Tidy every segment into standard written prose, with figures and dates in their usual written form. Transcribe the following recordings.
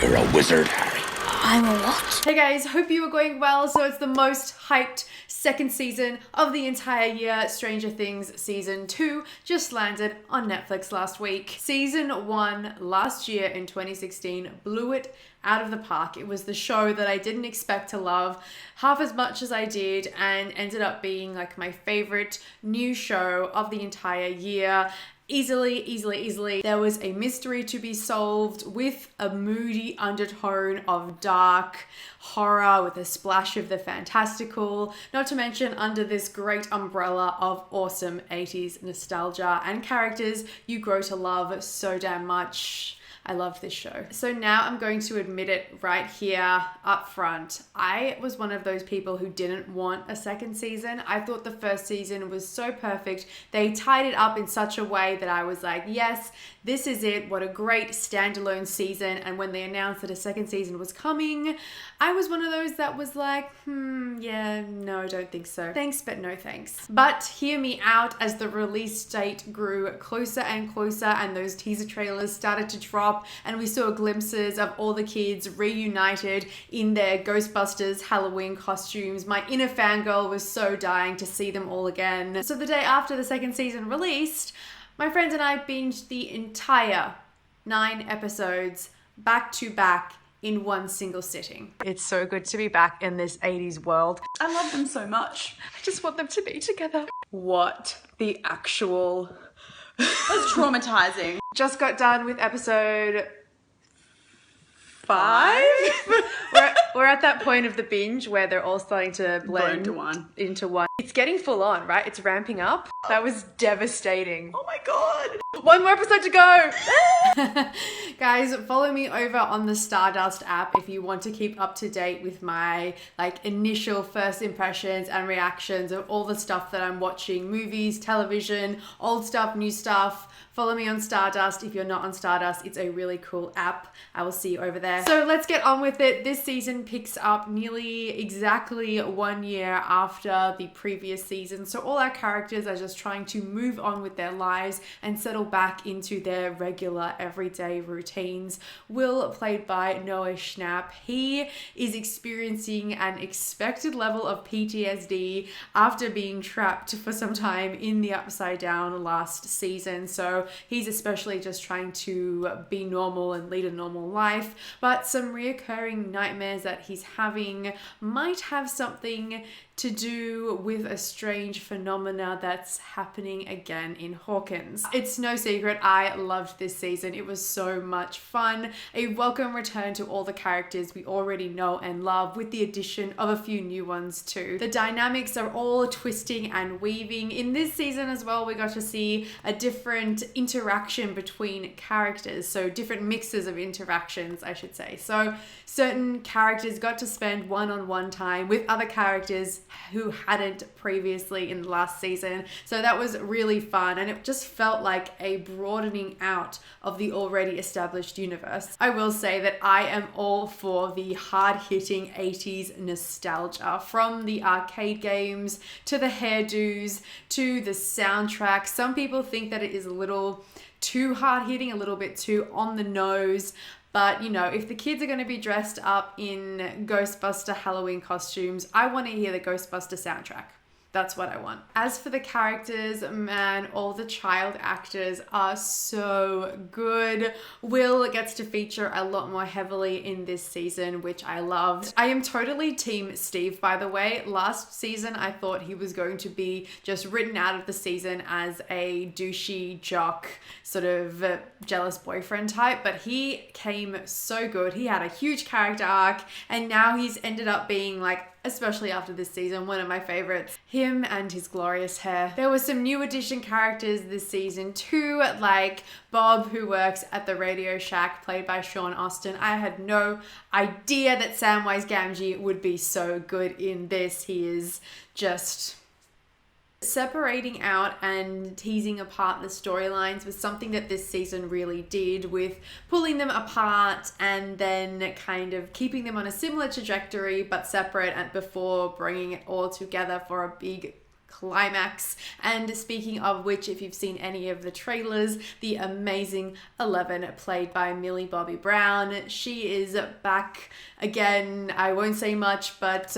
You're a wizard, Harry. I'm a what? Hey guys, hope you are going well. So it's the most hyped second season of the entire year. Stranger Things Season 2 just landed on Netflix last week. Season 1 last year in 2016 blew it out of the park. It was the show that I didn't expect to love half as much as I did and ended up being like my favorite new show of the entire year. Easily. There was a mystery to be solved with a moody undertone of dark horror with a splash of the fantastical, not to mention under this great umbrella of awesome 80s nostalgia and characters you grow to love so damn much. I love this show. So now I'm going to admit it right here up front. I was one of those people who didn't want a second season. I thought the first season was so perfect. They tied it up in such a way that I was like, yes, this is it. What a great standalone season. And when they announced that a second season was coming, I was one of those that was like, yeah, no, I don't think so. Thanks, but no thanks. But hear me out as the release date grew closer and closer and those teaser trailers started to drop and we saw glimpses of all the kids reunited in their Ghostbusters Halloween costumes. My inner fangirl was so dying to see them all again. So the day after the second season released, my friends and I binged the entire 9 episodes back to back in one single sitting. It's so good to be back in this 80s world. I love them so much. I just want them to be together. What the actual... That's traumatizing. Just got done with episode 5. we're at that point of the binge where they're all starting to blend into one. It's getting full on, right? It's ramping up. That was devastating. Oh my god. 1 more episode to go. Guys, follow me over on the Stardust app if you want to keep up to date with my like initial first impressions and reactions of all the stuff that I'm watching, movies, television, old stuff, new stuff. Follow me on Stardust. If you're not on Stardust, it's a really cool app. I will see you over there. So let's get on with it. This season picks up nearly exactly 1 year after the previous season. So all our characters are just trying to move on with their lives and settle back into their regular everyday routines. Will, played by Noah Schnapp, he is experiencing an expected level of PTSD after being trapped for some time in the Upside Down last season. So he's especially just trying to be normal and lead a normal life, but some reoccurring nightmares that he's having might have something to do with a strange phenomena that's happening again in Hawkins. It's no secret, I loved this season. It was so much fun. A welcome return to all the characters we already know and love with the addition of a few new ones too. The dynamics are all twisting and weaving. In this season as well, we got to see a different interaction between characters. So different mixes of interactions, I should say. So certain characters got to spend one-on-one time with other characters who hadn't previously in the last season. So that was really fun and it just felt like a broadening out of the already established universe. I will say that I am all for the hard-hitting 80s nostalgia, from the arcade games to the hairdos to the soundtrack. Some people think that it is a little too hard-hitting, a little bit too on the nose. But, you know, if the kids are going to be dressed up in Ghostbuster Halloween costumes, I want to hear the Ghostbuster soundtrack. That's what I want. As for the characters, man, all the child actors are so good. Will gets to feature a lot more heavily in this season, which I loved. I am totally team Steve, by the way. Last season, I thought he was going to be just written out of the season as a douchey jock, sort of jealous boyfriend type, but he came so good. He had a huge character arc, and now he's ended up being like, especially after this season, one of my favorites. Him and his glorious hair. There were some new addition characters this season too, like Bob, who works at the Radio Shack, played by Sean Austin. I had no idea that Samwise Gamgee would be so good in this. He is just... separating out and teasing apart the storylines was something that this season really did, with pulling them apart and then kind of keeping them on a similar trajectory but separate, and before bringing it all together for a big climax. And speaking of which, if you've seen any of the trailers, the amazing 11, played by Millie Bobby Brown, she is back again. I won't say much, but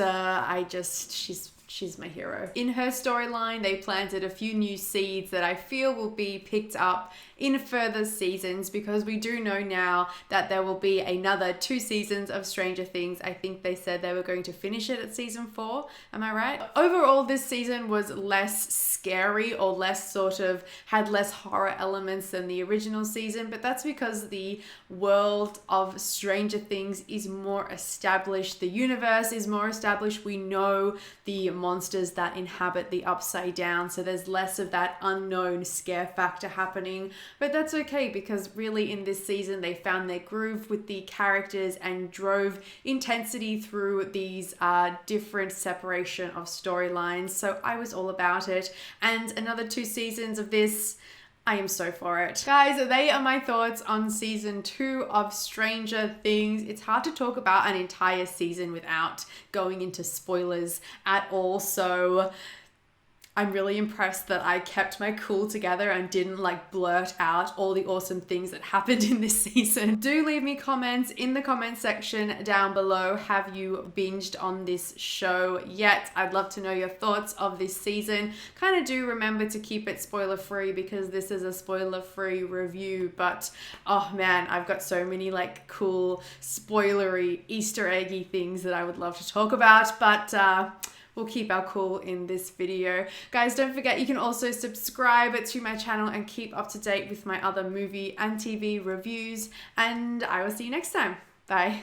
she's my hero. In her storyline, they planted a few new seeds that I feel will be picked up in further seasons, because we do know now that there will be another 2 seasons of Stranger Things. I think they said they were going to finish it at season 4. Am I right? Overall, this season was less scary, or had less horror elements than the original season, but that's because the world of Stranger Things is more established. The universe is more established. We know the monsters that inhabit the Upside Down, so there's less of that unknown scare factor happening. But that's okay, because really in this season they found their groove with the characters and drove intensity through these different separation of storylines. So I was all about it. And another 2 seasons of this, I am so for it. Guys, they are my thoughts on season 2 of Stranger Things. It's hard to talk about an entire season without going into spoilers at all. So I'm really impressed that I kept my cool together and didn't blurt out all the awesome things that happened in this season. Do leave me comments in the comment section down below. Have you binged on this show yet? I'd love to know your thoughts of this season. Kind of do remember to keep it spoiler free, because this is a spoiler free review, but oh man, I've got so many cool spoilery Easter eggy things that I would love to talk about, but we'll keep our cool in this video. Guys, don't forget you can also subscribe to my channel and keep up to date with my other movie and TV reviews, and I will see you next time. Bye.